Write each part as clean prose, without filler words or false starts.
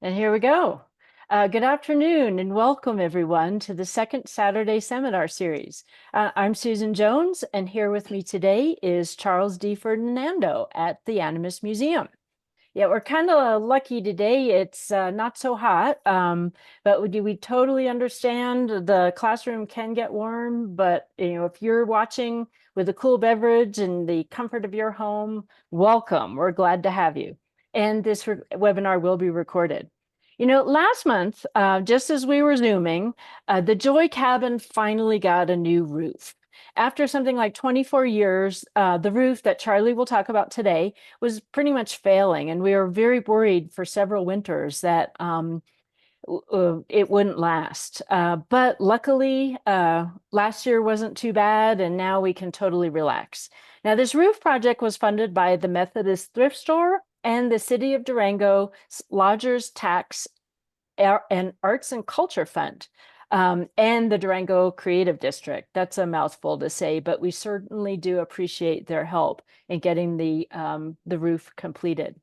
And here we go. Good afternoon and welcome everyone to the second Saturday seminar series. I'm Susan Jones, and here with me today is Charles D. Ferdinando at the Animas Museum. Yeah, we're kind of lucky today. It's not so hot, but we totally understand the classroom can get warm. But if you're watching with a cool beverage and the comfort of your home, welcome. We're glad to have you. And this webinar will be recorded. Last month, just as we were Zooming, the Joy Cabin finally got a new roof. After something like 24 years, the roof that Charlie will talk about today was pretty much failing, and we were very worried for several winters that it wouldn't last. But luckily, last year wasn't too bad, and now we can totally relax. Now, this roof project was funded by the Methodist Thrift Store and the City of Durango Lodgers Tax and Arts and Culture Fund. And the Durango Creative District. That's a mouthful to say, but we certainly do appreciate their help in getting the roof completed.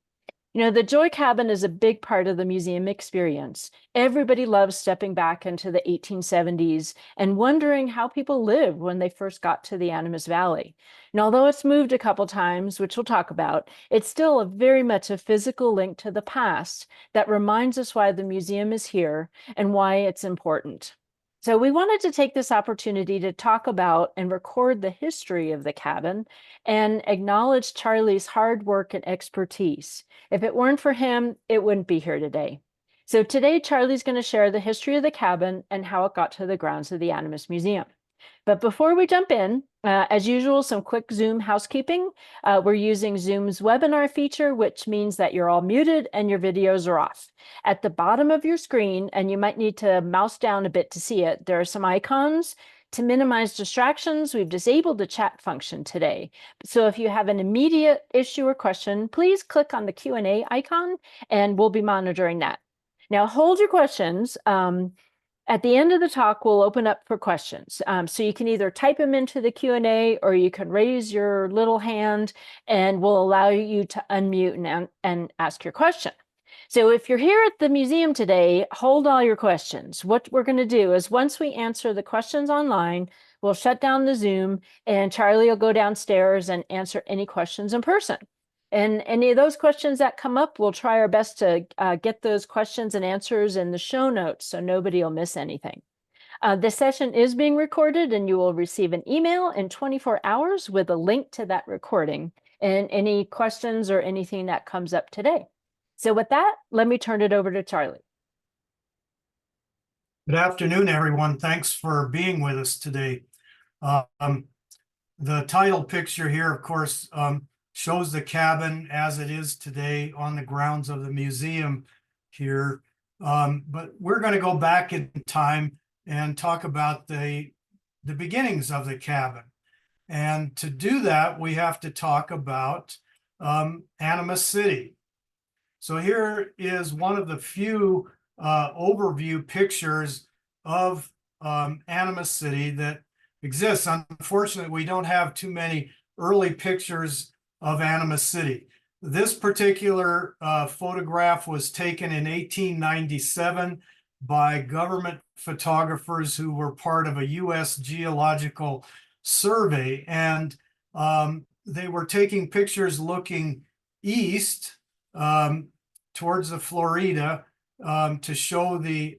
The Joy Cabin is a big part of the museum experience. Everybody loves stepping back into the 1870s and wondering how people lived when they first got to the Animas Valley. And although it's moved a couple times, which we'll talk about, it's still very much a physical link to the past that reminds us why the museum is here and why it's important. So we wanted to take this opportunity to talk about and record the history of the cabin and acknowledge Charlie's hard work and expertise. If it weren't for him, it wouldn't be here today. So today, Charlie's going to share the history of the cabin and how it got to the grounds of the Animas Museum. But before we jump in, as usual, some quick Zoom housekeeping. We're using Zoom's webinar feature, which means that you're all muted and your videos are off. At the bottom of your screen, and you might need to mouse down a bit to see it, there are some icons. To minimize distractions, we've disabled the chat function today. So if you have an immediate issue or question, please click on the Q&A icon and we'll be monitoring that. Now hold your questions. At the end of the talk, we'll open up for questions. So you can either type them into the Q&A or you can raise your little hand and we'll allow you to unmute and ask your question. So if you're here at the museum today, hold all your questions. What we're going to do is once we answer the questions online, we'll shut down the Zoom and Charlie will go downstairs and answer any questions in person. And any of those questions that come up, we'll try our best to get those questions and answers in the show notes so nobody will miss anything. This session is being recorded and you will receive an email in 24 hours with a link to that recording and any questions or anything that comes up today. So with that, let me turn it over to Charlie. Good afternoon, everyone. Thanks for being with us today. The title picture here, of course, shows the cabin as it is today on the grounds of the museum here. But we're going to go back in time and talk about the beginnings of the cabin. And to do that, we have to talk about Animas City. So here is one of the few overview pictures of Animas City that exists. Unfortunately, we don't have too many early pictures of Animas City. This particular photograph was taken in 1897 by government photographers who were part of a U.S. Geological Survey, and they were taking pictures looking east towards the Florida to show the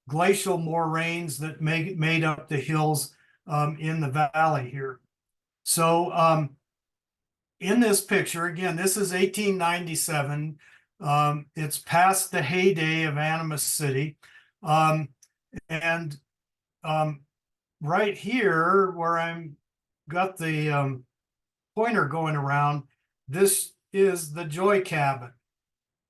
glacial moraines that made up the hills in the valley here. So in this picture, again, this is 1897. It's past the heyday of Animas City. Right here, where I'm got the pointer going around, this is the Joy Cabin.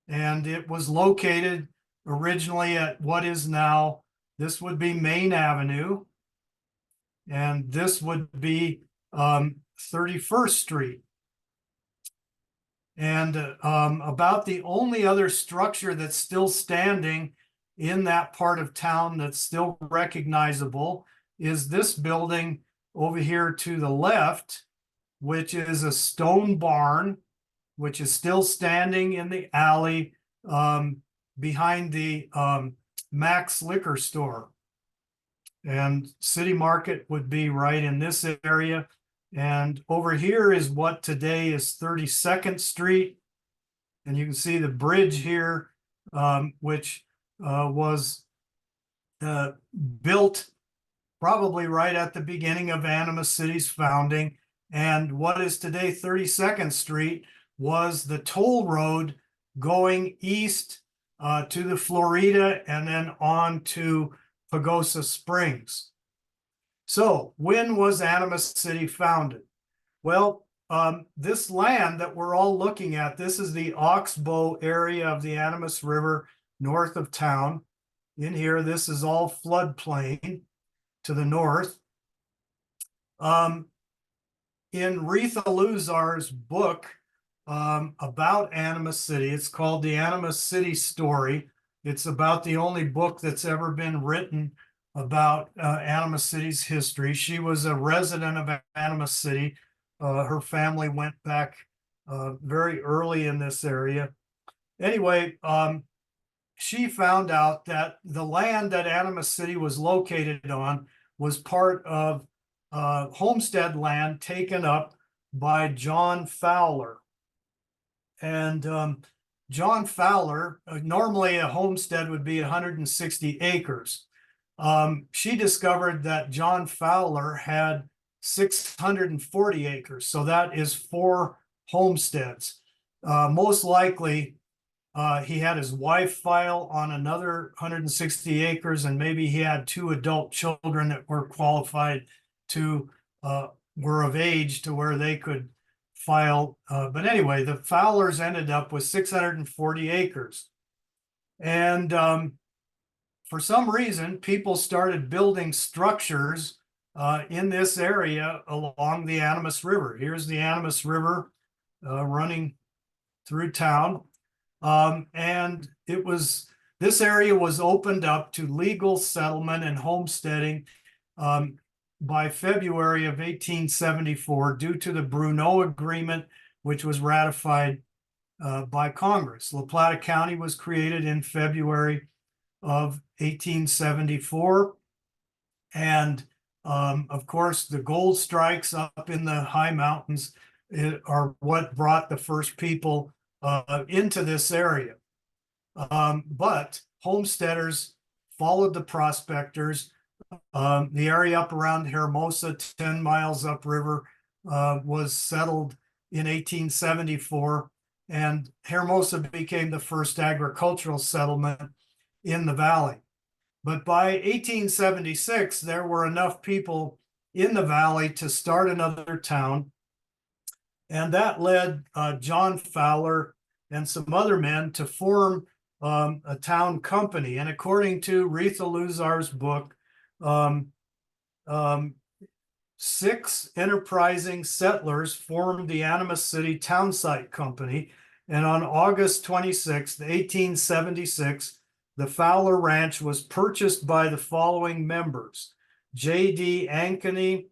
And it was located originally at what is now, this would be Main Avenue. And this would be 31st Street. And about the only other structure that's still standing in that part of town that's still recognizable is this building over here to the left, which is a stone barn, which is still standing in the alley behind the Max Liquor Store. And City Market would be right in this area. And over here is what today is 32nd Street. And you can see the bridge here, which was built probably right at the beginning of Animas City's founding. And what is today 32nd Street was the toll road going east to the Florida and then on to Pagosa Springs. So when was Animas City founded? Well, this land that we're all looking at, this is the Oxbow area of the Animas River north of town. In here, this is all floodplain to the north. In Retha Luzar's book about Animas City, it's called The Animas City Story. It's about the only book that's ever been written about Animas City's history. She was a resident of Animas City. Her family went back very early in this area. Anyway, she found out that the land that Animas City was located on was part of homestead land taken up by John Fowler. And John Fowler, normally a homestead would be 160 acres. She discovered that John Fowler had 640 acres. So that is 4 homesteads. Most likely, he had his wife file on another 160 acres, and maybe he had 2 adult children that were qualified to, were of age to where they could file. But anyway, the Fowlers ended up with 640 acres. And for some reason, people started building structures in this area along the Animas River. Here's the Animas River running through town. And this area was opened up to legal settlement and homesteading by February of 1874 due to the Bruneau Agreement, which was ratified by Congress. La Plata County was created in February of 1874. And of course, the gold strikes up in the high mountains are what brought the first people into this area. But homesteaders followed the prospectors. The area up around Hermosa, 10 miles upriver, was settled in 1874, and Hermosa became the first agricultural settlement in the valley. But by 1876, there were enough people in the valley to start another town. And that led John Fowler and some other men to form a town company. And according to Retha Luzar's book, 6 enterprising settlers formed the Animas City Townsite Company. And on August 26, 1876, the Fowler Ranch was purchased by the following members: J.D. Ankeny,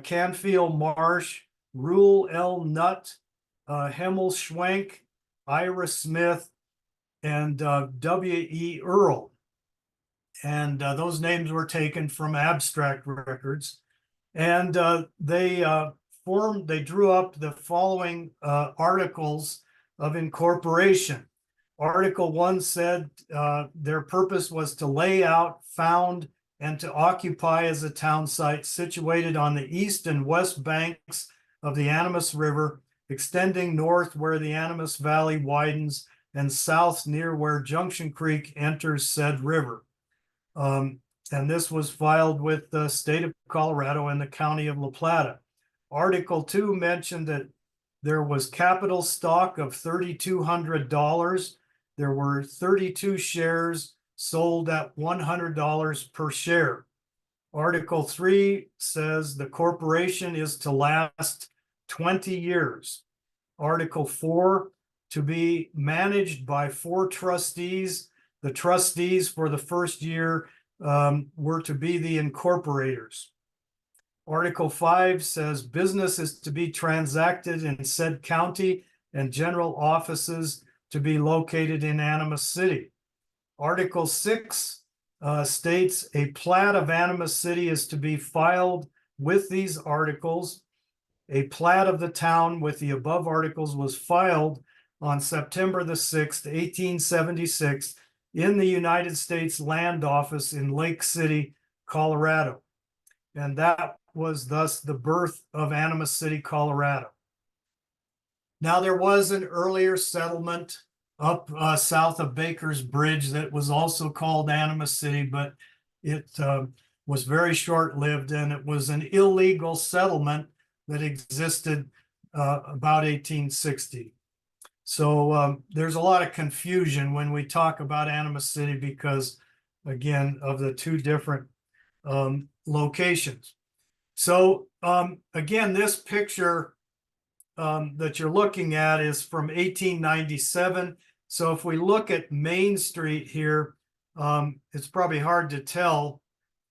Canfield Marsh, Rule L. Nutt, Hemmel Schwenk, Ira Smith, and W.E. Earl. And those names were taken from abstract records. And they drew up the following articles of incorporation. Article 1 said their purpose was to lay out, found, and to occupy as a town site situated on the east and west banks of the Animas River, extending north where the Animas Valley widens and south near where Junction Creek enters said river. And this was filed with the state of Colorado and the county of La Plata. Article 2 mentioned that there was capital stock of $3,200. There were 32 shares sold at $100 per share. Article 3 says the corporation is to last 20 years. Article 4, to be managed by 4 trustees. The trustees for the first year were to be the incorporators. Article 5 says business is to be transacted in said county and general offices to be located in Animas City. Article 6 states a plat of Animas City is to be filed with these articles. A plat of the town with the above articles was filed on September the 6th, 1876 in the United States Land Office in Lake City, Colorado. And that was thus the birth of Animas City, Colorado. Now, there was an earlier settlement up south of Baker's Bridge that was also called Animas City, but it was very short-lived, and it was an illegal settlement that existed about 1860. So there's a lot of confusion when we talk about Animas City because, again, of the two different locations. So again, this picture that you're looking at is from 1897. So if we look at Main Street here, it's probably hard to tell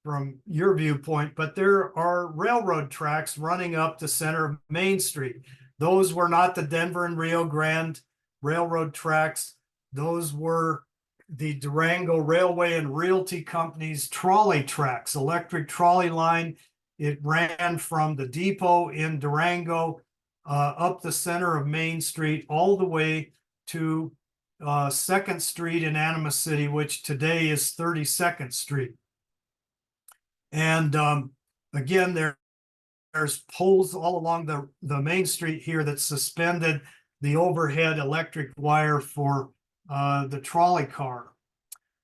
from your viewpoint, but there are railroad tracks running up the center of Main Street. Those were not the Denver and Rio Grande railroad tracks. Those were the Durango Railway and Realty Company's trolley tracks, electric trolley line. It ran from the depot in Durango up the center of Main Street all the way to 2nd Street in Animas City, which today is 32nd Street. And again, there's poles all along the Main Street here that suspended the overhead electric wire for the trolley car.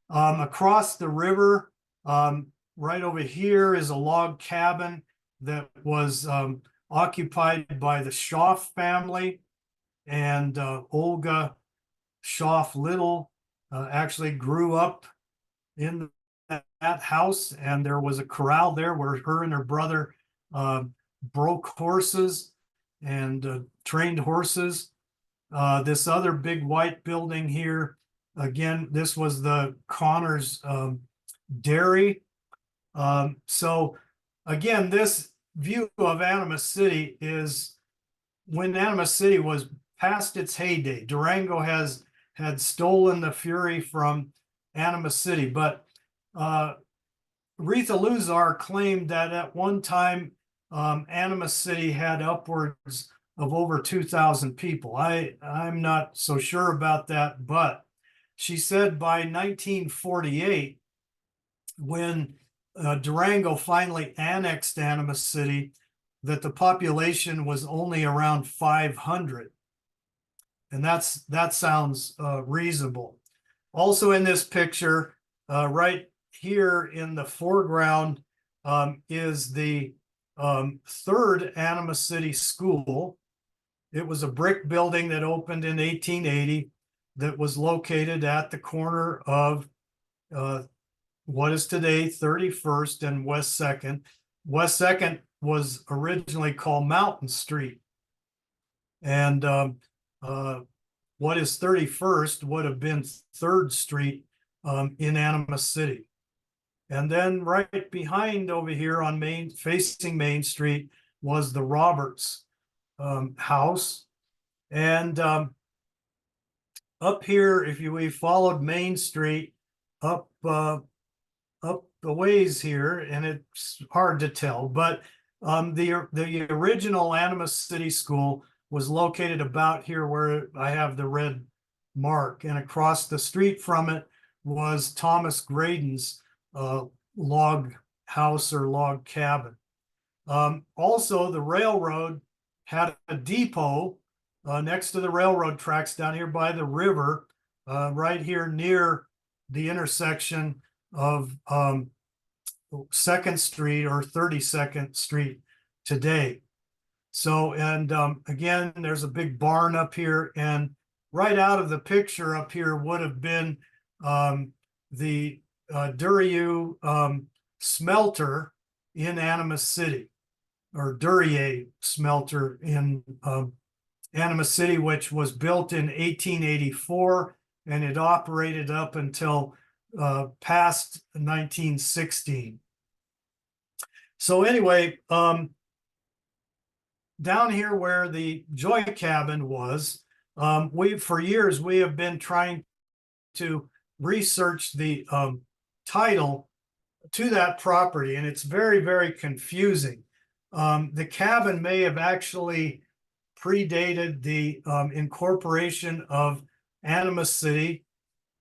Across the river, right over here is a log cabin that was occupied by the Schaff family, and Olga Schaff Little actually grew up in that house, and there was a corral there where her and her brother broke horses and trained horses. This other big white building here, again, this was the Connors Dairy. So again, this view of Animas City is when Animas City was past its heyday. Durango had stolen the fury from Animas City, but Retha Luzar claimed that at one time Animas City had upwards of over 2,000 people. I'm not so sure about that, but she said by 1948, when Durango finally annexed Animas City, that the population was only around 500. And that sounds reasonable. Also in this picture, right here in the foreground is the 3rd Animas City School. It was a brick building that opened in 1880 that was located at the corner of what is today 31st and West 2nd. West 2nd was originally called Mountain Street. And what is 31st would have been 3rd Street in Animas City. And then right behind over here on facing Main Street was the Roberts house. And up here, if we followed Main Street up the ways here, and it's hard to tell, but the original Animas City School was located about here where I have the red mark, and across the street from it was Thomas Graydon's log house or log cabin. Also, the railroad had a depot next to the railroad tracks down here by the river, right here near the intersection of 2nd Street or 32nd Street today. So, and again, there's a big barn up here, and right out of the picture up here would have been the Duryea smelter in Animas City, or Duryea smelter in Animas City, which was built in 1884, and it operated up until past 1916. So anyway, down here where the Joy Cabin was, for years we have been trying to researched the title to that property, and it's very, very confusing. The cabin may have actually predated the incorporation of Animas City.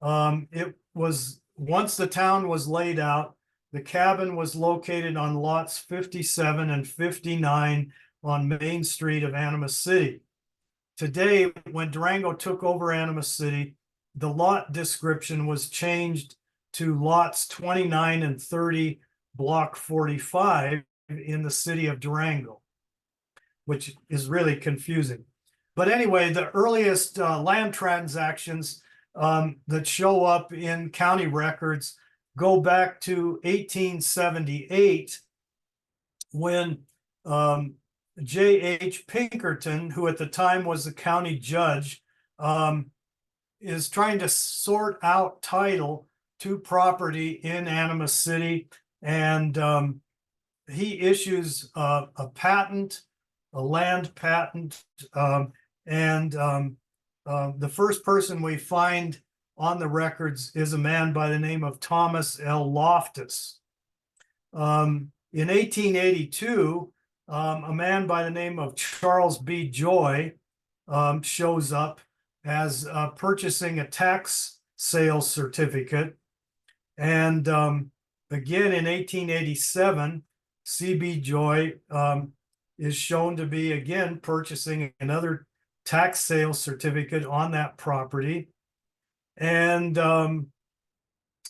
It was, once the town was laid out, the cabin was located on lots 57 and 59 on Main Street of Animas City. Today, when Durango took over Animas City, the lot description was changed to lots 29 and 30, block 45 in the city of Durango, which is really confusing. But anyway, the earliest land transactions that show up in county records go back to 1878, when J.H. Pinkerton, who at the time was the county judge, is trying to sort out title to property in Animas City, and he issues a patent, a land patent, and the first person we find on the records is a man by the name of Thomas L. Loftus. In 1882, a man by the name of Charles B. Joy shows up as purchasing a tax sale certificate. And again, in 1887, C.B. Joy is shown to be again purchasing another tax sale certificate on that property. And in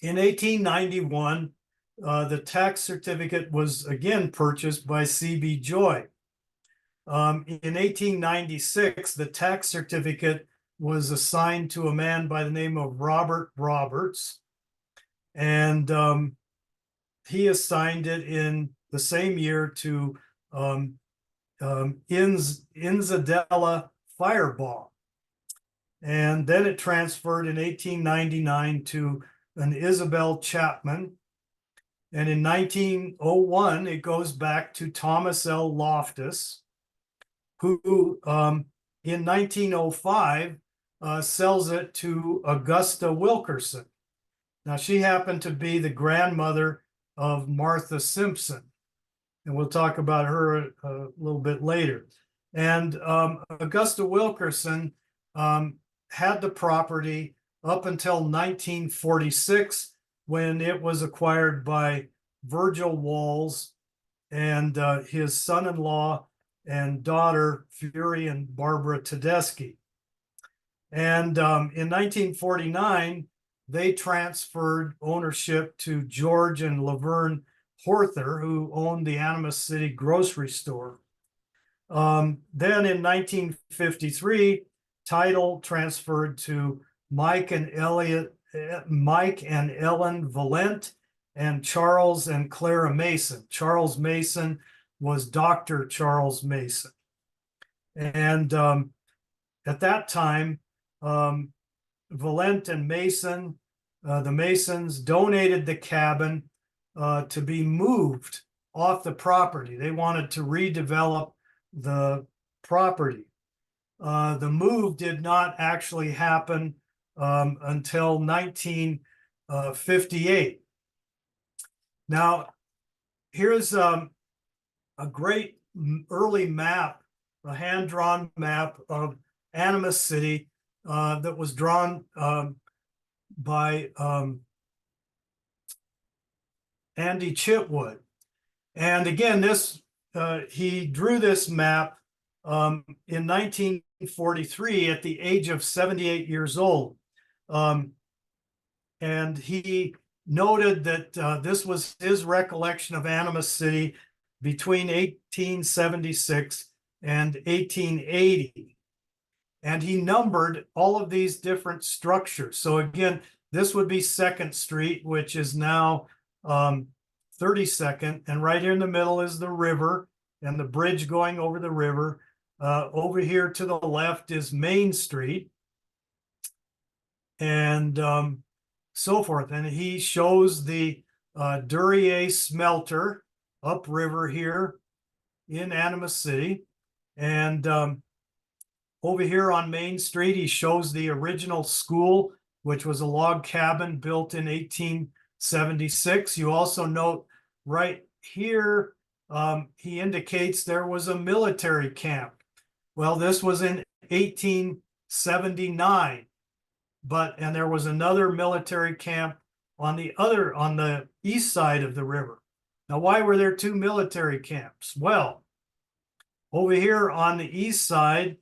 1891, the tax certificate was again purchased by C.B. Joy. In 1896, the tax certificate was assigned to a man by the name of Robert Roberts, and he assigned it in the same year to Inzadella Firebaugh. And then it transferred in 1899 to an Isabel Chapman. And in 1901, it goes back to Thomas L. Loftus, who in 1905 sells it to Augusta Wilkerson. Now, she happened to be the grandmother of Martha Simpson, and we'll talk about her a little bit later. And Augusta Wilkerson had the property up until 1946, when it was acquired by Virgil Walls and his son-in-law and daughter, Fury and Barbara Tedeschi. And in 1949, they transferred ownership to George and Laverne Horther, who owned the Animas City grocery store. Then in 1953, title transferred to Mike and Ellen Valent and Charles and Clara Mason. Charles Mason was Dr. Charles Mason. And at that time, Valent and Mason, the Masons, donated the cabin to be moved off the property. They wanted to redevelop the property. The move did not actually happen until 1958. Now, here's a great early map, a hand-drawn map of Animas City that was drawn by Andy Chitwood. And again, he drew this map in 1943 at the age of 78 years old. And he noted that this was his recollection of Animas City between 1876 and 1880. And he numbered all of these different structures. So again, this would be 2nd Street, which is now 32nd. And right here in the middle is the river and the bridge going over the river. Over here to the left is Main Street, and so forth. And he shows the Duryea smelter upriver here in Animas City. And over here on Main Street, he shows the original school which was a log cabin built in 1876. You also note right here, he indicates there was a military camp. Well, this was in 1879, and there was another military camp on the east side of the river. Now, why were there two military camps? Well, over here on the east side,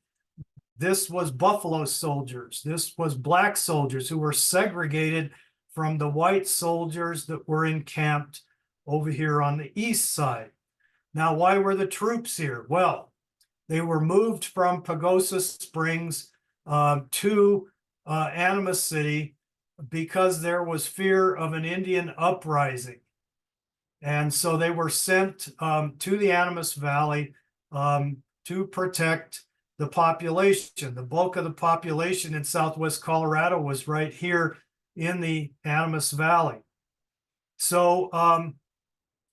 this was Buffalo soldiers. This was black soldiers who were segregated from the white soldiers that were encamped over here on the east side. Now, why were the troops here? Well, they were moved from Pagosa Springs to Animas City because there was fear of an Indian uprising. And so they were sent to the Animas Valley to protect the population. The bulk of the population in Southwest Colorado was right here in the Animas Valley. So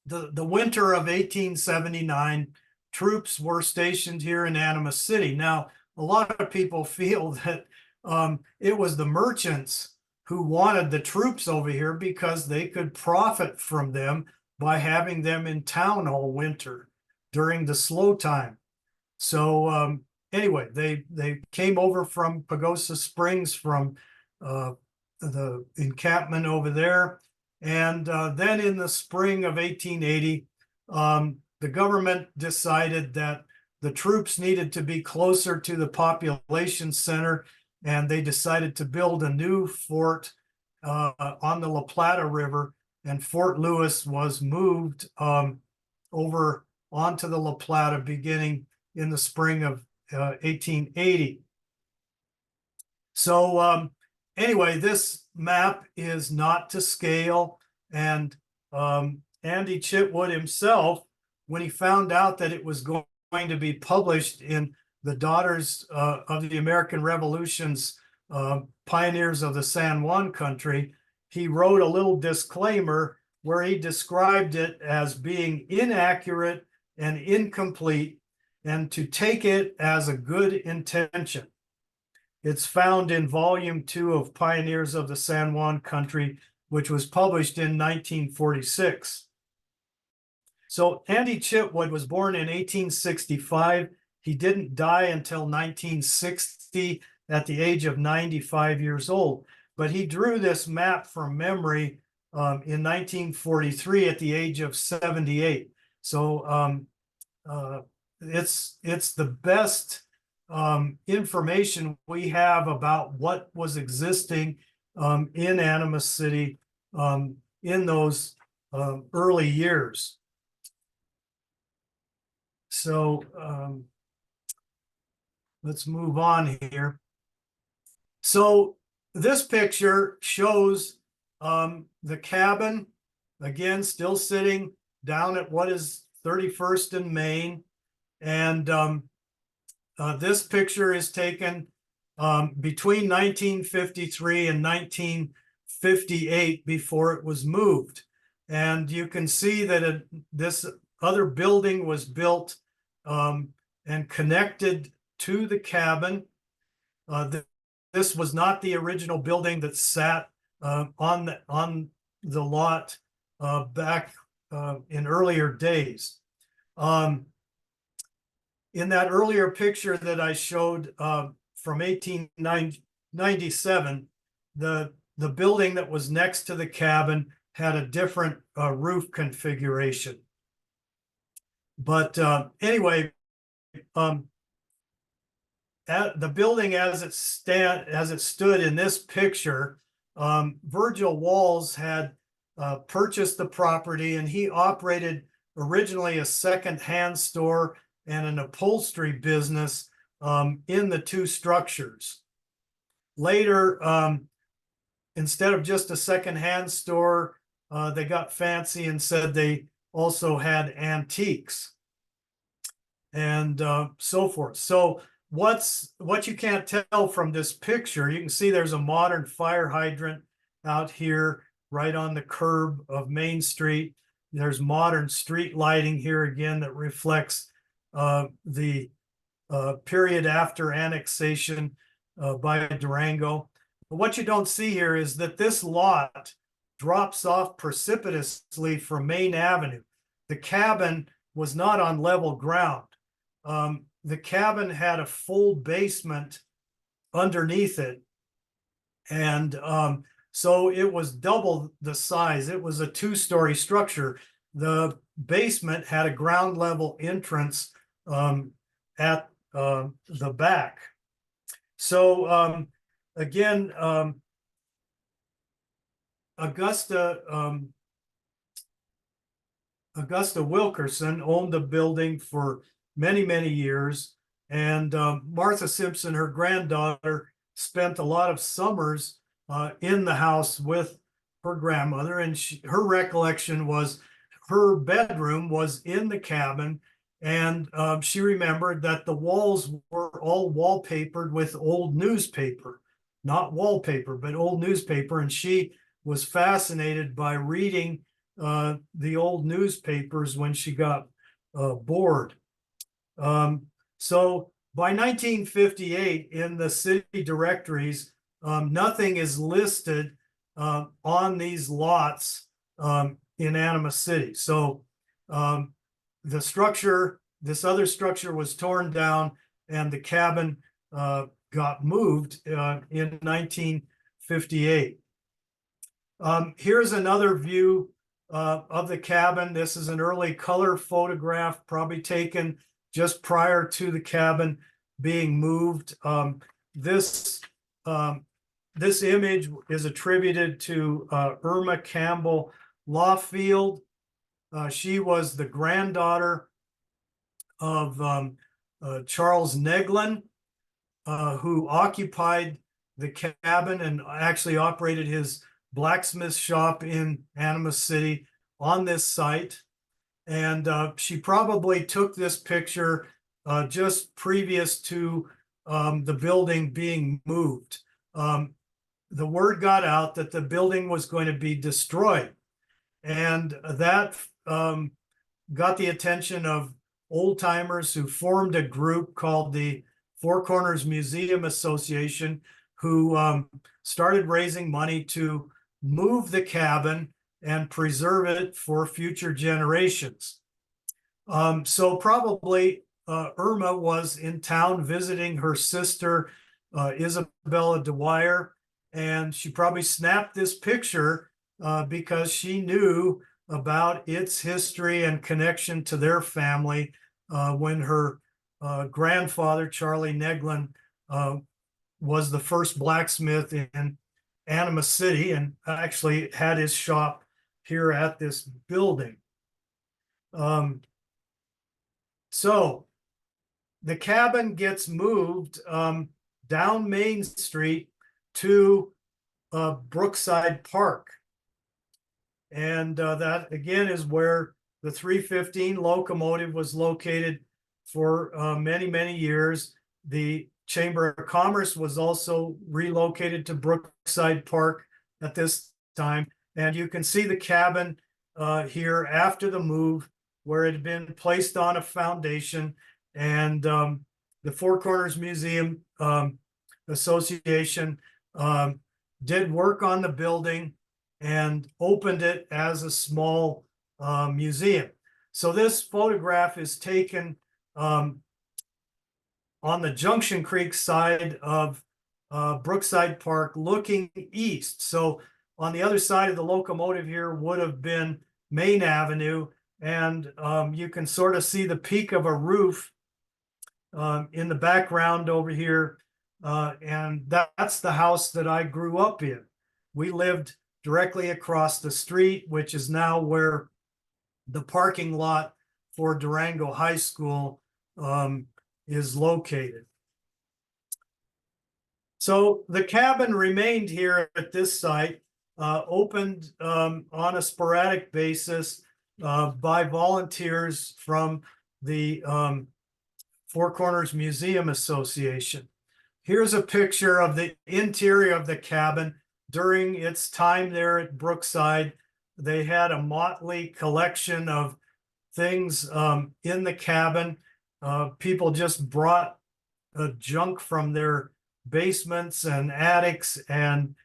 the winter of 1879, troops were stationed here in Animas City. Now, a lot of people feel that it was the merchants who wanted the troops over here because they could profit from them by having them in town all winter during the slow time. So anyway, they came over from Pagosa Springs from the encampment over there. And then in the spring of 1880, the government decided that the troops needed to be closer to the population center, and they decided to build a new fort on the La Plata River, and Fort Lewis was moved over onto the La Plata beginning in the spring of 1880. So anyway, this map is not to scale, and Andy Chitwood himself, when he found out that it was going to be published in the Daughters of the American Revolution's Pioneers of the San Juan Country, he wrote a little disclaimer where he described it as being inaccurate and incomplete, and to take it as a good intention. It's found in volume 2 of Pioneers of the San Juan Country, which was published in 1946. So Andy Chitwood was born in 1865. He didn't die until 1960 at the age of 95 years old. But he drew this map from memory in 1943 at the age of 78. So it's the best information we have about what was existing in Animas City in those early years. So let's move on here. So this picture shows the cabin, again, still sitting down at what is 31st and Main. And this picture is taken between 1953 and 1958 before it was moved. And you can see that this other building was built and connected to the cabin. This was not the original building that sat on the lot back in earlier days. In that earlier picture that I showed from 1897, the building that was next to the cabin had a different roof configuration. But anyway, the building as it stood in this picture, Virgil Walls had purchased the property, and he operated originally a second-hand store and an upholstery business in the two structures. Later, instead of just a second-hand store, they got fancy and said they also had antiques and so forth. So what you can't tell from this picture, you can see there's a modern fire hydrant out here right on the curb of Main Street. There's modern street lighting here again that reflects the period after annexation by Durango. But what you don't see here is that this lot drops off precipitously from Main Avenue. The cabin was not on level ground. The cabin had a full basement underneath it. And so it was double the size. It was a two-story structure. The basement had a ground level entrance at the back. So again, Augusta Wilkerson owned the building for many, many years. And Martha Simpson, her granddaughter, spent a lot of summers in the house with her grandmother. And her recollection was her bedroom was in the cabin. And she remembered that the walls were all wallpapered with old newspaper, not wallpaper, but old newspaper. And she was fascinated by reading the old newspapers when she got bored. So by 1958, in the city directories, nothing is listed on these lots in Animas City. So the structure, this other structure was torn down, and the cabin got moved in 1958. Here's another view of the cabin. This is an early color photograph, probably taken just prior to the cabin being moved. This image is attributed to Irma Campbell Lawfield. She was the granddaughter of Charles Neglin, who occupied the cabin and actually operated his blacksmith shop in Animas City on this site. And she probably took this picture just previous to the building being moved. The word got out that the building was going to be destroyed. And that got the attention of old timers who formed a group called the Four Corners Museum Association, who started raising money to move the cabin and preserve it for future generations. So probably Irma was in town visiting her sister, Isabella Dwyer, and she probably snapped this picture because she knew about its history and connection to their family when her grandfather, Charlie Neglin, was the first blacksmith in Animas City and actually had his shop here at this building. So the cabin gets moved down Main Street to Brookside Park. And that again is where the 315 locomotive was located for many, many years. The Chamber of Commerce was also relocated to Brookside Park at this time. And you can see the cabin here after the move, where it had been placed on a foundation. And the Four Corners Museum Association did work on the building and opened it as a small museum. So this photograph is taken on the Junction Creek side of Brookside Park, looking east. So on the other side of the locomotive here would have been Main Avenue, and you can sort of see the peak of a roof in the background over here, and that's the house that I grew up in. We lived directly across the street, which is now where the parking lot for Durango High School is located. So the cabin remained here at this site, opened on a sporadic basis by volunteers from the Four Corners Museum Association. Here's a picture of the interior of the cabin during its time there at Brookside. They had a motley collection of things in the cabin. People just brought junk from their basements and attics, and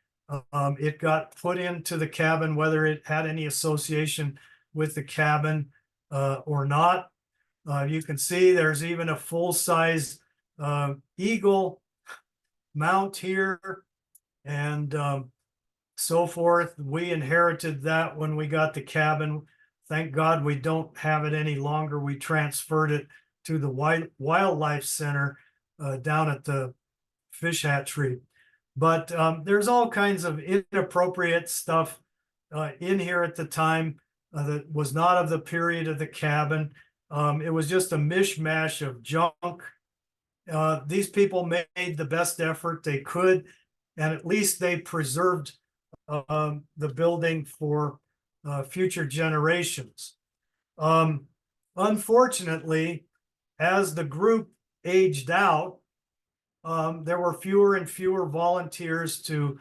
it got put into the cabin, whether it had any association with the cabin or not. You can see there's even a full-size eagle mount here, and so forth. We inherited that when we got the cabin. Thank God we don't have it any longer. We transferred it to the Wildlife Center down at the fish hatchery. But there's all kinds of inappropriate stuff in here at the time that was not of the period of the cabin. It was just a mishmash of junk. These people made the best effort they could, and at least they preserved the building for future generations. Unfortunately, as the group aged out, there were fewer and fewer volunteers to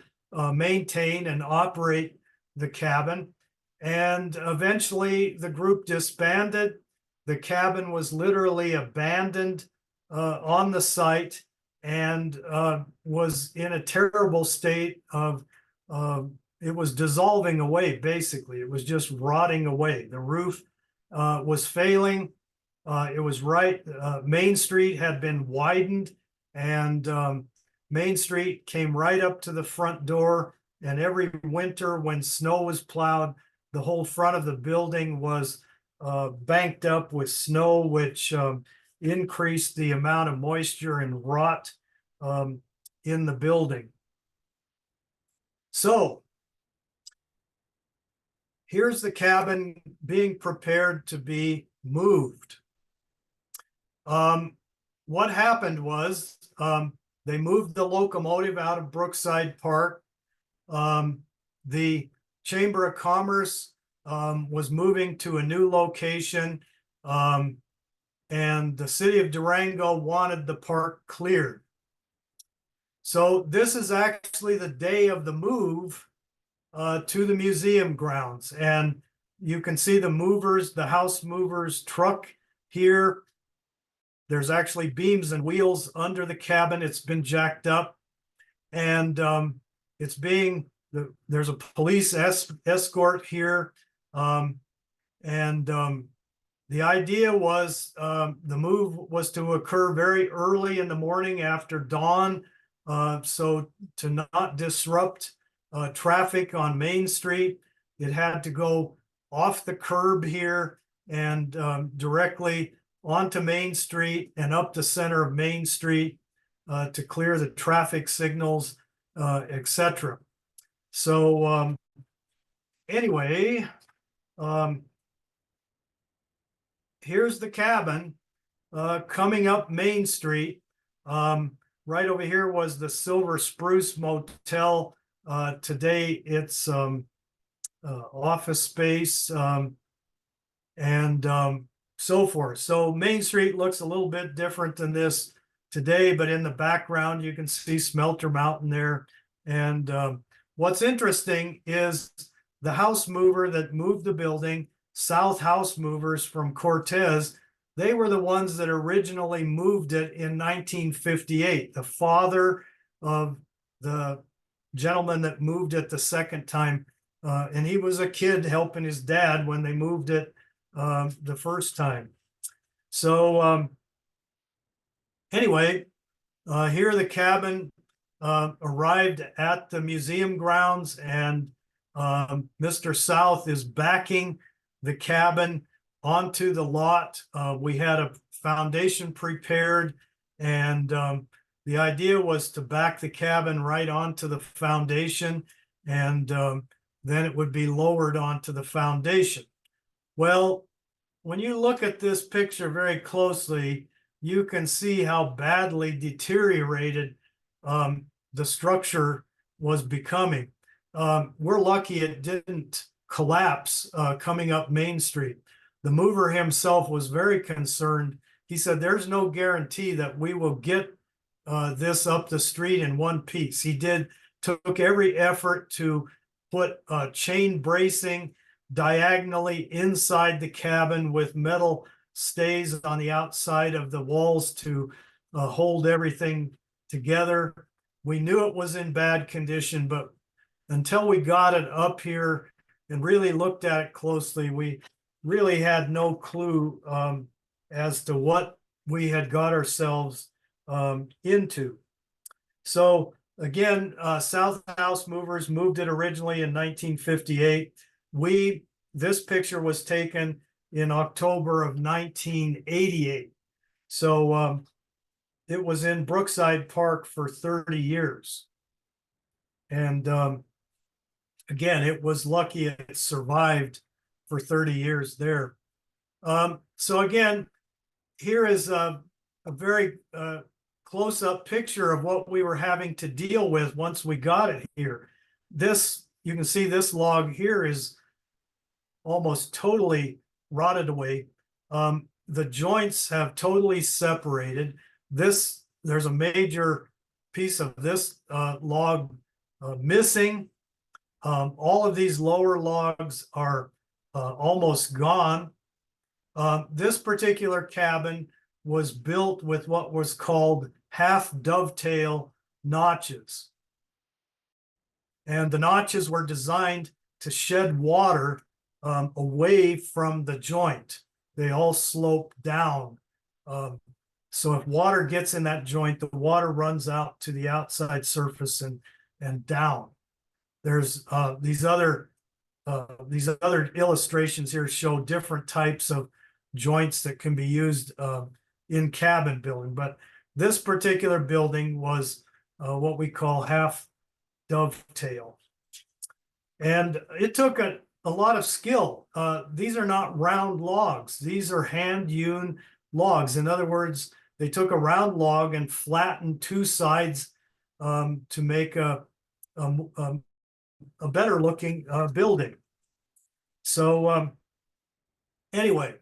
maintain and operate the cabin. And eventually the group disbanded. The cabin was literally abandoned on the site, and was in a terrible state of, it was dissolving away, basically. It was just rotting away. The roof was failing. It was right, Main Street had been widened, and Main Street came right up to the front door. And every winter when snow was plowed, the whole front of the building was banked up with snow, which increased the amount of moisture and rot in the building. So here's the cabin being prepared to be moved. What happened was they moved the locomotive out of Brookside Park. The Chamber of Commerce was moving to a new location, and the city of Durango wanted the park cleared. So this is actually the day of the move to the museum grounds. And you can see the movers, the house movers truck here. There's actually beams and wheels under the cabin. It's been jacked up, and it's being, there's a police escort here. The idea was the move was to occur very early in the morning after dawn, so to not disrupt traffic on Main Street. It had to go off the curb here and directly onto Main Street and up the center of Main Street to clear the traffic signals, etc. So anyway, here's the cabin coming up Main Street. Right over here was the Silver Spruce Motel. Today it's office space and so forth. So Main Street looks a little bit different than this today, but in the background you can see Smelter Mountain there. And what's interesting is the house mover that moved the building, South House Movers from Cortez, they were the ones that originally moved it in 1958. The father of the gentleman that moved it the second time, and he was a kid helping his dad when they moved it the first time. So anyway, here the cabin arrived at the museum grounds, and Mr. South is backing the cabin onto the lot. We had a foundation prepared, and the idea was to back the cabin right onto the foundation, and then it would be lowered onto the foundation. Well, when you look at this picture very closely, you can see how badly deteriorated the structure was becoming. We're lucky it didn't collapse coming up Main Street. The mover himself was very concerned. He said, there's no guarantee that we will get this up the street in one piece. He took every effort to put chain bracing diagonally inside the cabin with metal stays on the outside of the walls to hold everything together. We knew it was in bad condition, but until we got it up here and really looked at it closely, we really had no clue as to what we had got ourselves into. So again, South House Movers moved it originally in 1958. This picture was taken in October of 1988. So it was in Brookside Park for 30 years. And again, it was lucky it survived for 30 years there. So again, here is a very close-up picture of what we were having to deal with once we got it here. This, you can see this log here is almost totally rotted away. The joints have totally separated. There's a major piece of this log missing. All of these lower logs are almost gone. This particular cabin was built with what was called half dovetail notches. And the notches were designed to shed water away from the joint. They all slope down. So if water gets in that joint, the water runs out to the outside surface and down. There's these other illustrations here show different types of joints that can be used in cabin building, but this particular building was what we call half dovetail. And it took a lot of skill. These are not round logs. These are hand-hewn logs. In other words, they took a round log and flattened two sides to make a better looking building. So anyway,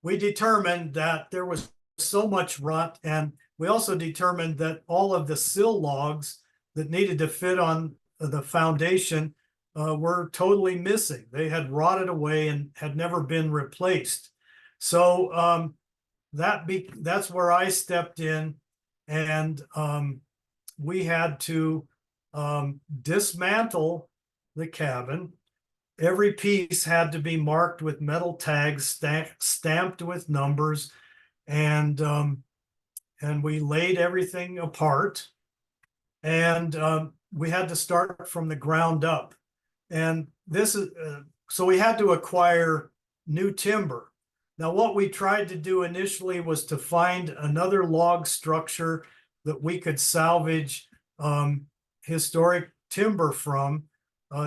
we determined that there was so much rot, and we also determined that all of the sill logs that needed to fit on the foundation were totally missing. They had rotted away and had never been replaced. So that's where I stepped in, and we had to dismantle the cabin. Every piece had to be marked with metal tags, stamped with numbers, and we laid everything apart. And we had to start from the ground up. And this is so we had to acquire new timber. Now, what we tried to do initially was to find another log structure that we could salvage historic timber from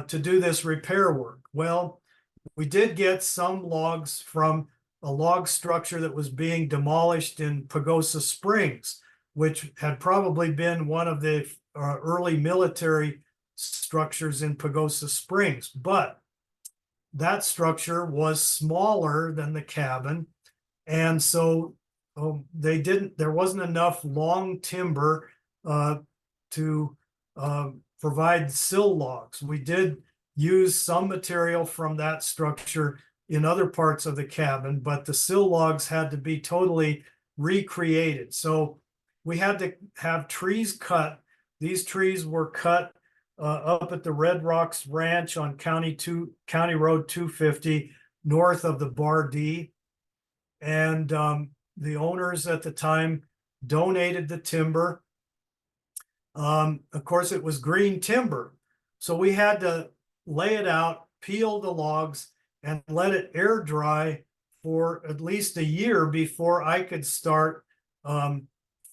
to do this repair work. Well, we did get some logs from a log structure that was being demolished in Pagosa Springs, which had probably been one of the early military structures in Pagosa Springs. But that structure was smaller than the cabin. And so there wasn't enough long timber to provide sill logs. We did use some material from that structure in other parts of the cabin, but the sill logs had to be totally recreated. So we had to have trees cut. These trees were cut up at the Red Rocks Ranch on County Road 250, north of the Bar D. And the owners at the time donated the timber. Of course, it was green timber. So we had to lay it out, peel the logs, and let it air dry for at least a year before I could start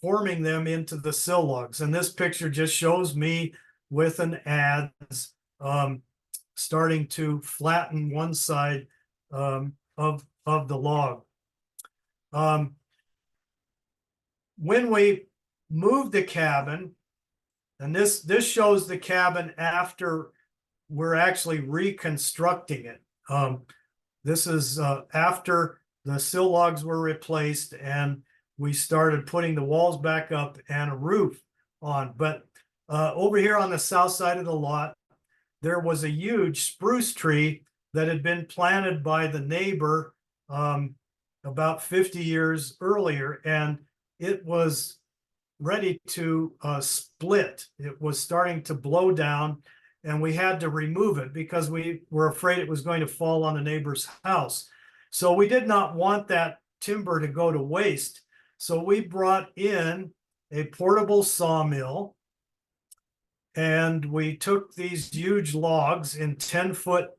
forming them into the sill logs. And this picture just shows me with an adze starting to flatten one side of the log. When we moved the cabin, and this shows the cabin after we're actually reconstructing it. This is after the sill logs were replaced and we started putting the walls back up and a roof on. But over here on the south side of the lot, there was a huge spruce tree that had been planted by the neighbor about 50 years earlier, and it was ready to split. It was starting to blow down, and we had to remove it because we were afraid it was going to fall on the neighbor's house. So we did not want that timber to go to waste. So we brought in a portable sawmill, and we took these huge logs in 10-foot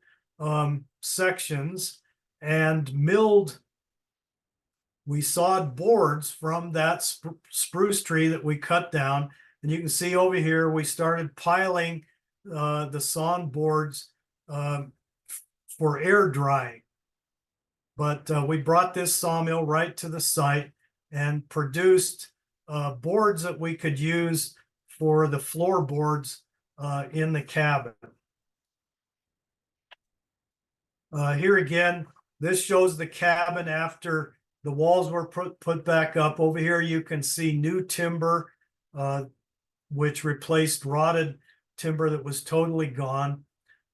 sections and milled. We sawed boards from that spruce tree that we cut down. And you can see over here, we started piling the sawn boards for air drying. But we brought this sawmill right to the site and produced boards that we could use for the floorboards in the cabin. Here again, this shows the cabin after the walls were put back up. Over here, you can see new timber, which replaced rotted timber that was totally gone.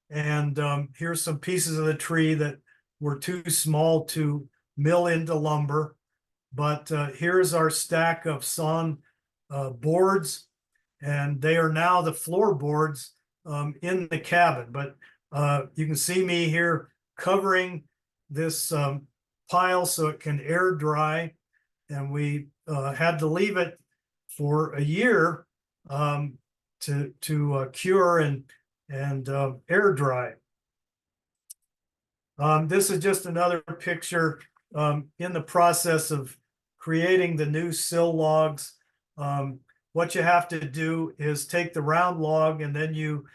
And here's some pieces of the tree that were too small to mill into lumber. But here's our stack of sawn boards, and they are now the floorboards in the cabin. But you can see me here covering this pile so it can air dry, and we had to leave it for a year to cure and air dry. This is just another picture in the process of creating the new sill logs. What you have to do is take the round log, and then you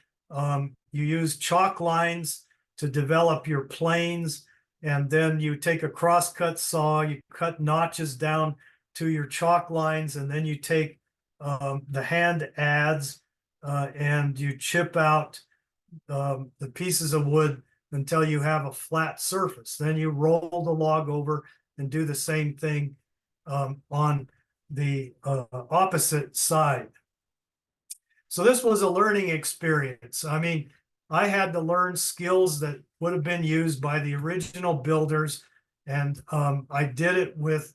use chalk lines to develop your planes, and then you take a crosscut saw, you cut notches down to your chalk lines, and then you take the hand adze and you chip out the pieces of wood until you have a flat surface. Then you roll the log over and do the same thing on the opposite side. So this was a learning experience. I mean, I had to learn skills that would have been used by the original builders, and I did it with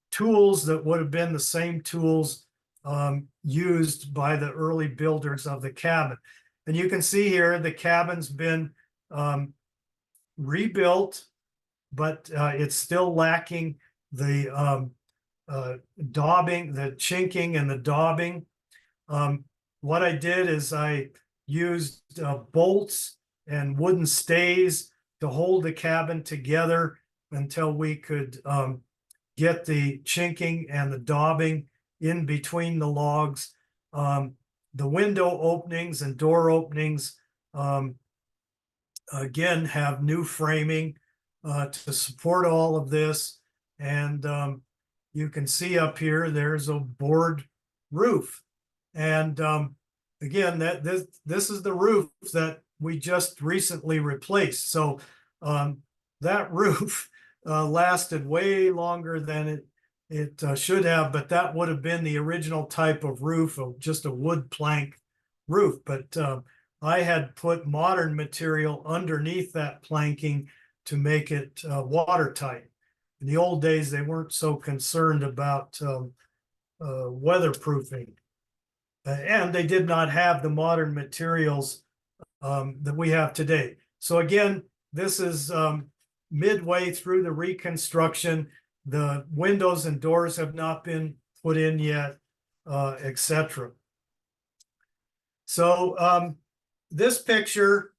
tools that would have been the same tools used by the early builders of the cabin. And you can see here the cabin's been rebuilt, but it's still lacking the daubing, the chinking and the daubing. What I did is I used bolts and wooden stays to hold the cabin together until we could get the chinking and the daubing in between the logs. The window openings and door openings again have new framing to support all of this. And you can see up here, there's a board roof. And again, this is the roof that we just recently replaced. So that roof lasted way longer than it should have, but that would have been the original type of roof, of just a wood plank roof. But I had put modern material underneath that planking to make it watertight. In the old days, they weren't so concerned about weatherproofing. And they did not have the modern materials that we have today. So again, this is midway through the reconstruction. The windows and doors have not been put in yet, etc. So this picture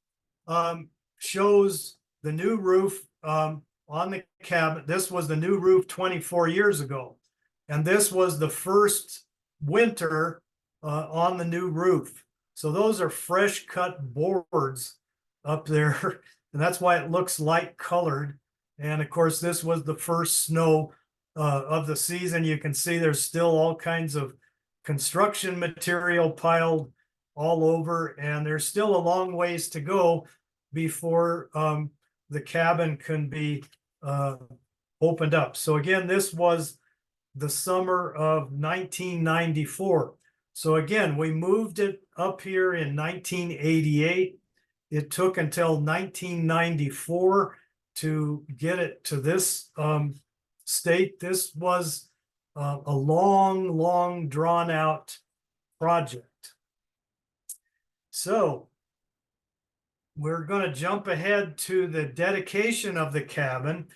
shows the new roof on the cabin. This was the new roof 24 years ago. And this was the first winter on the new roof. So those are fresh cut boards up there. And that's why it looks light colored. And of course, this was the first snow of the season. You can see there's still all kinds of construction material piled all over. And there's still a long ways to go before the cabin can be opened up. So again, this was the summer of 1994. So again, we moved it up here in 1988. It took until 1994 to get it to this state. This was a long drawn out project. So we're going to jump ahead to the dedication of the cabin,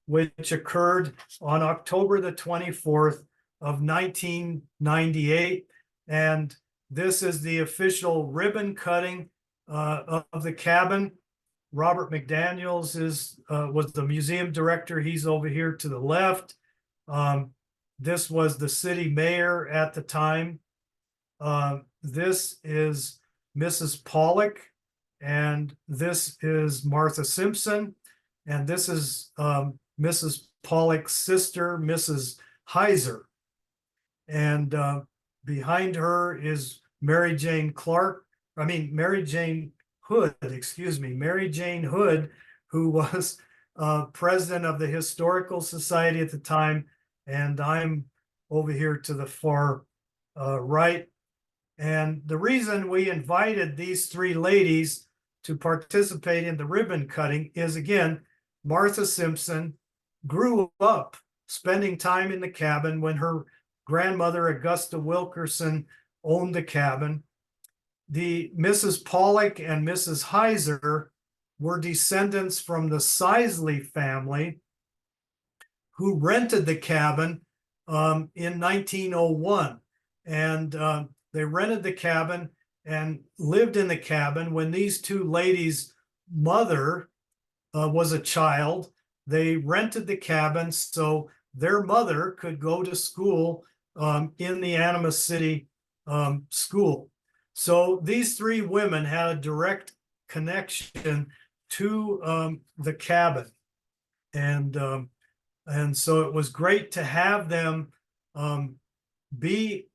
which occurred on October the 24th of 1998. And this is the official ribbon cutting of the cabin. Robert McDaniels was the museum director. He's over here to the left. This was the city mayor at the time. This is Mrs. Pollock, and this is Martha Simpson, and this is Mrs. Pollock's sister, Mrs. Heiser. And behind her is Mary Jane Hood, Mary Jane Hood, who was president of the Historical Society at the time. And I'm over here to the far right. And the reason we invited these three ladies to participate in the ribbon cutting is, again, Martha Simpson grew up spending time in the cabin when her grandmother, Augusta Wilkerson, owned the cabin. The Mrs. Pollock and Mrs. Heiser were descendants from the Sisley family, who rented the cabin in 1901. And they rented the cabin and lived in the cabin when these two ladies' mother was a child. They rented the cabin so their mother could go to school in the Animas City school. So these three women had a direct connection to the cabin. And so it was great to have them be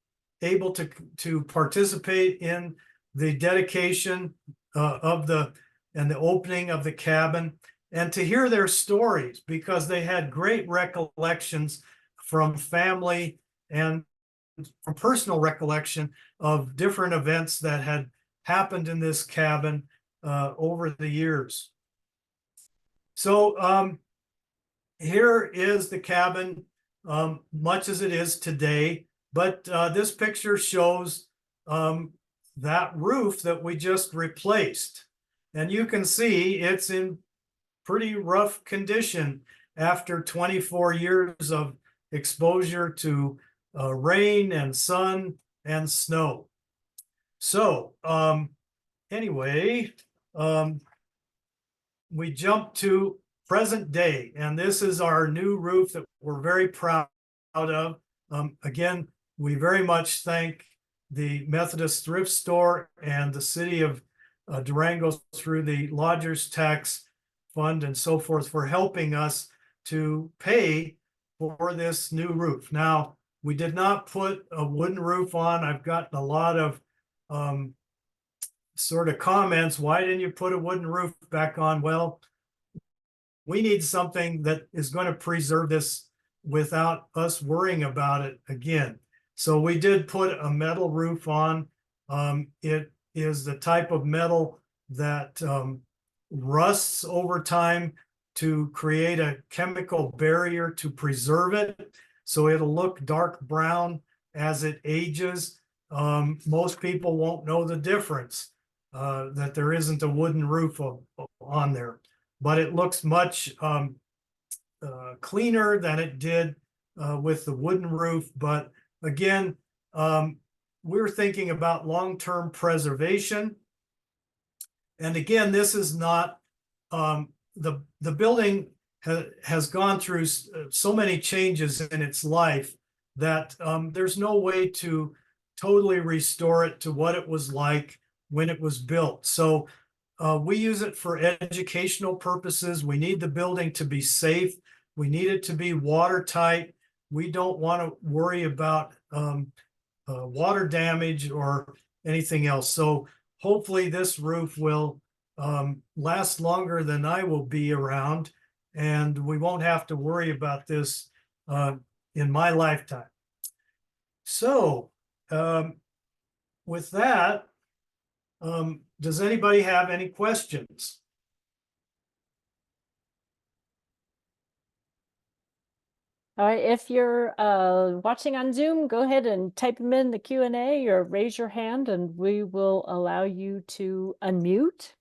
able to participate in the dedication and the opening of the cabin, and to hear their stories, because they had great recollections from family and from personal recollection of different events that had happened in this cabin over the years. So here is the cabin, much as it is today. But this picture shows that roof that we just replaced. And you can see it's in pretty rough condition after 24 years of exposure to rain and sun and snow. So anyway, we jump to present day, and this is our new roof that we're very proud of. Again, we very much thank the Methodist Thrift Store and the city of Durango through the Lodgers Tax Fund and so forth for helping us to pay for this new roof. Now, we did not put a wooden roof on. I've gotten a lot of sort of comments. Why didn't you put a wooden roof back on? Well, we need something that is going to preserve this without us worrying about it again. So we did put a metal roof on. It is the type of metal that rusts over time to create a chemical barrier to preserve it. So it'll look dark brown as it ages. Most people won't know the difference, that there isn't a wooden roof on there, but it looks much cleaner than it did with the wooden roof. But again, we're thinking about long-term preservation. And again, this is not, the building has gone through so many changes in its life that there's no way to totally restore it to what it was like when it was built. So we use it for educational purposes. We need the building to be safe. We need it to be watertight. We don't want to worry about water damage or anything else. So hopefully this roof will last longer than I will be around, and we won't have to worry about this in my lifetime. So with that, does anybody have any questions? All right, if you're watching on Zoom, go ahead and type them in the Q&A or raise your hand and we will allow you to unmute.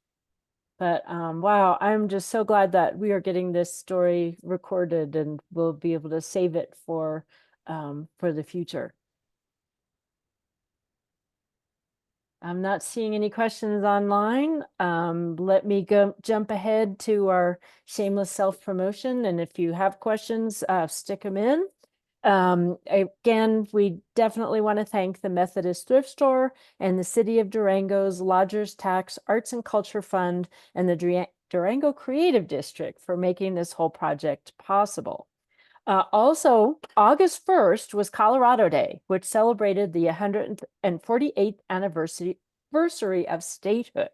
But wow, I'm just so glad that we are getting this story recorded and we'll be able to save it for the future. I'm not seeing any questions online. Let me go jump ahead to our shameless self-promotion. And if you have questions, stick them in. Again, we definitely want to thank the Methodist Thrift Store and the City of Durango's Lodgers Tax Arts and Culture Fund and the Durango Creative District for making this whole project possible. Also, August 1st was Colorado Day, which celebrated the 148th anniversary of statehood.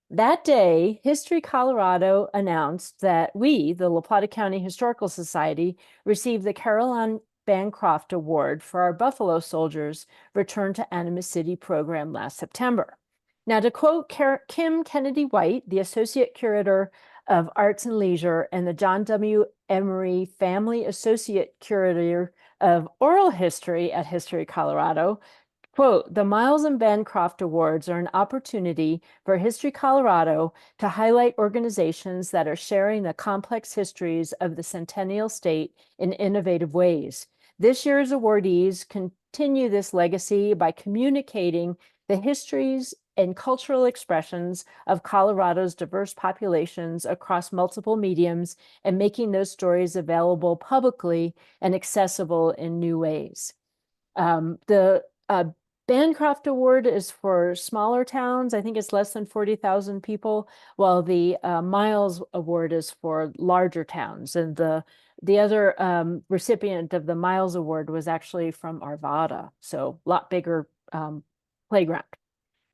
That day, History Colorado announced that we, the La Plata County Historical Society, received the Caroline Bancroft Award for our Buffalo Soldiers Return to Animas City program last September. Now, to quote Kim Kennedy White, the Associate Curator of Arts and Leisure and the John W. Emery Family Associate Curator of Oral History at History Colorado, quote, the Miles and Bancroft Awards are an opportunity for History Colorado to highlight organizations that are sharing the complex histories of the Centennial State in innovative ways. This year's awardees continue this legacy by communicating the histories and cultural expressions of Colorado's diverse populations across multiple mediums and making those stories available publicly and accessible in new ways. The Bancroft Award is for smaller towns. I think it's less than 40,000 people, while the Miles Award is for larger towns. And the other recipient of the Miles Award was actually from Arvada, so a lot bigger playground.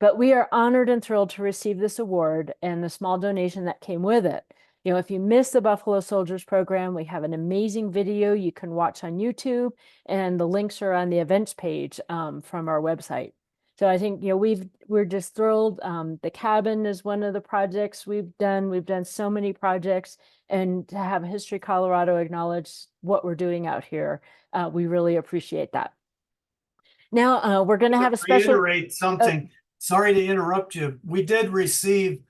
But we are honored and thrilled to receive this award and the small donation that came with it. You know, if you missed the Buffalo Soldiers program, we have an amazing video you can watch on YouTube, and the links are on the events page from our website. So I think, you know, we're just thrilled. The cabin is one of the projects we've done. We've done so many projects, and to have History Colorado acknowledge what we're doing out here, we really appreciate that. Now we're going to have a special. Reiterate something. Sorry to interrupt you. We did receive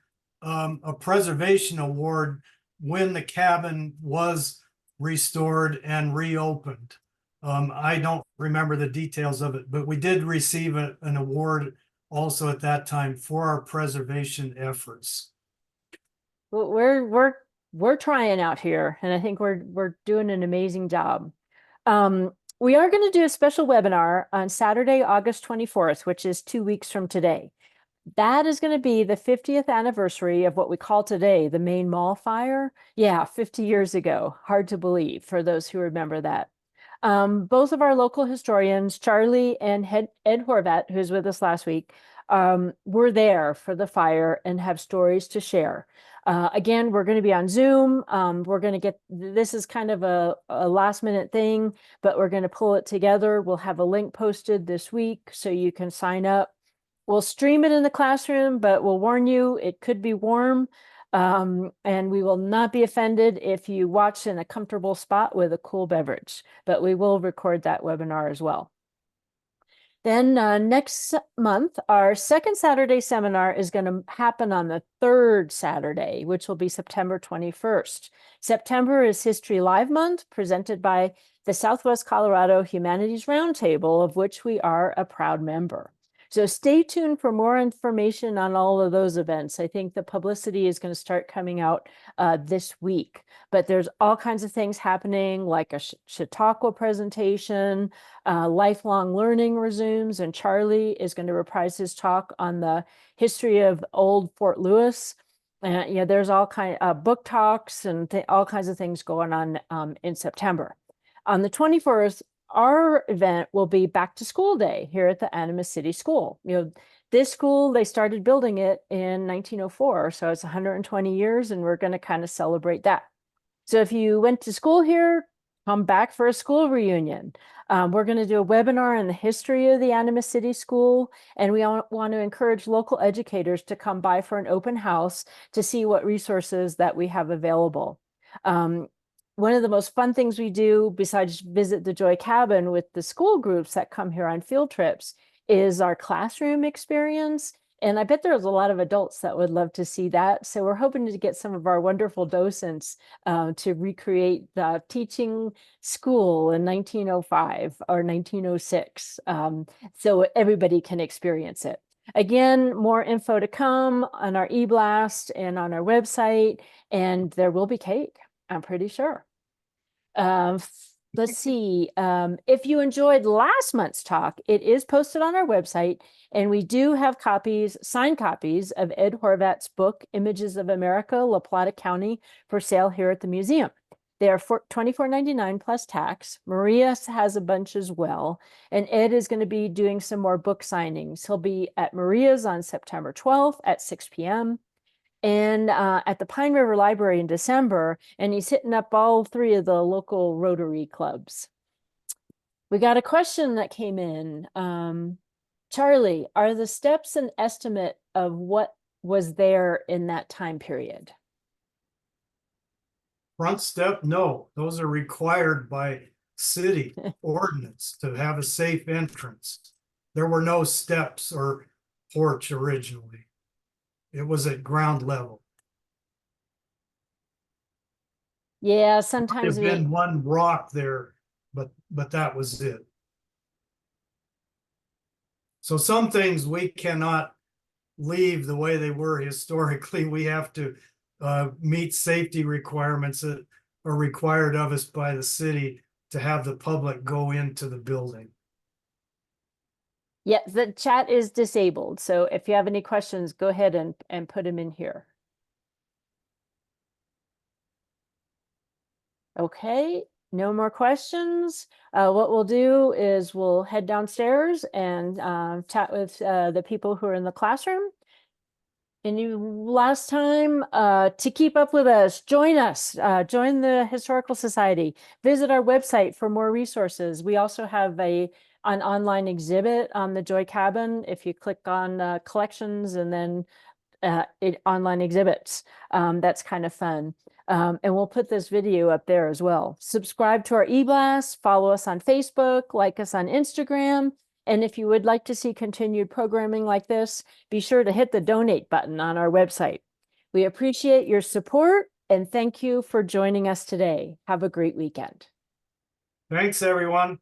a preservation award when the cabin was restored and reopened. I don't remember the details of it, but we did receive an award also at that time for our preservation efforts. Well, we're trying out here, and I think we're doing an amazing job. We are going to do a special webinar on Saturday, August 24th, which is 2 weeks from today. That is going to be the 50th anniversary of what we call today the Main Mall fire. Yeah, 50 years ago. Hard to believe for those who remember that. Both of our local historians, Charlie and Ed Horvat, who's with us last week, were there for the fire and have stories to share. Again, we're going to be on Zoom. We're going to get, this is kind of a last minute thing, but we're going to pull it together. We'll have a link posted this week so you can sign up. We'll stream it in the classroom, but we'll warn you, it could be warm. And we will not be offended if you watch in a comfortable spot with a cool beverage, but we will record that webinar as well. Then next month, our second Saturday seminar is going to happen on the third Saturday, which will be September 21st. September is History Live Month, presented by the Southwest Colorado Humanities Roundtable, of which we are a proud member. So stay tuned for more information on all of those events. I think the publicity is going to start coming out this week, but there's all kinds of things happening, like a Chautauqua presentation, lifelong learning resumes, and Charlie is going to reprise his talk on the history of old Fort Lewis. And you know, there's all kind of book talks and all kinds of things going on in September. On the 21st, our event will be back to school day here at the Animas City School. You know, this school, they started building it in 1904, so it's 120 years, and we're going to kind of celebrate that. So if you went to school here, come back for a school reunion. We're going to do a webinar on the history of the Animas City School, and we want to encourage local educators to come by for an open house to see what resources that we have available. one of the most fun things we do besides visit the Joy Cabin with the school groups that come here on field trips is our classroom experience. And I bet there's a lot of adults that would love to see that. So we're hoping to get some of our wonderful docents to recreate the teaching school in 1905 or 1906, so everybody can experience it. Again, more info to come on our e-blast and on our website, and there will be cake, I'm pretty sure. Let's see. If you enjoyed last month's talk, it is posted on our website, and we do have copies, signed copies of Ed Horvat's book, Images of America, La Plata County, for sale here at the museum. They are for $24.99 plus tax. Maria has a bunch as well. And Ed is going to be doing some more book signings. He'll be at Maria's on September 12th at 6 p.m. and at the Pine River Library in December, and he's hitting up all three of the local Rotary clubs. We got a question that came in. Charlie, are the steps an estimate of what was there in that time period? Front step, no, those are required by city ordinance to have a safe entrance. There were no steps or porch originally. It was at ground level. Yeah, sometimes There'd been one rock there, but that was it. So some things we cannot leave the way they were historically. We have to meet safety requirements that are required of us by the city to have the public go into the building. yeah, the chat is disabled. So if you have any questions, go ahead and put them in here. Okay, no more questions. What we'll do is we'll head downstairs and chat with the people who are in the classroom. And you last time to keep up with us, join join the Historical Society, visit our website for more resources. We also have an online exhibit on the Joy Cabin. If you click on collections and then online exhibits, that's kind of fun. And we'll put this video up there as well. Subscribe to our e-blast, follow us on Facebook, like us on Instagram. And if you would like to see continued programming like this, be sure to hit the donate button on our website. We appreciate your support and thank you for joining us today. Have a great weekend. Thanks, everyone.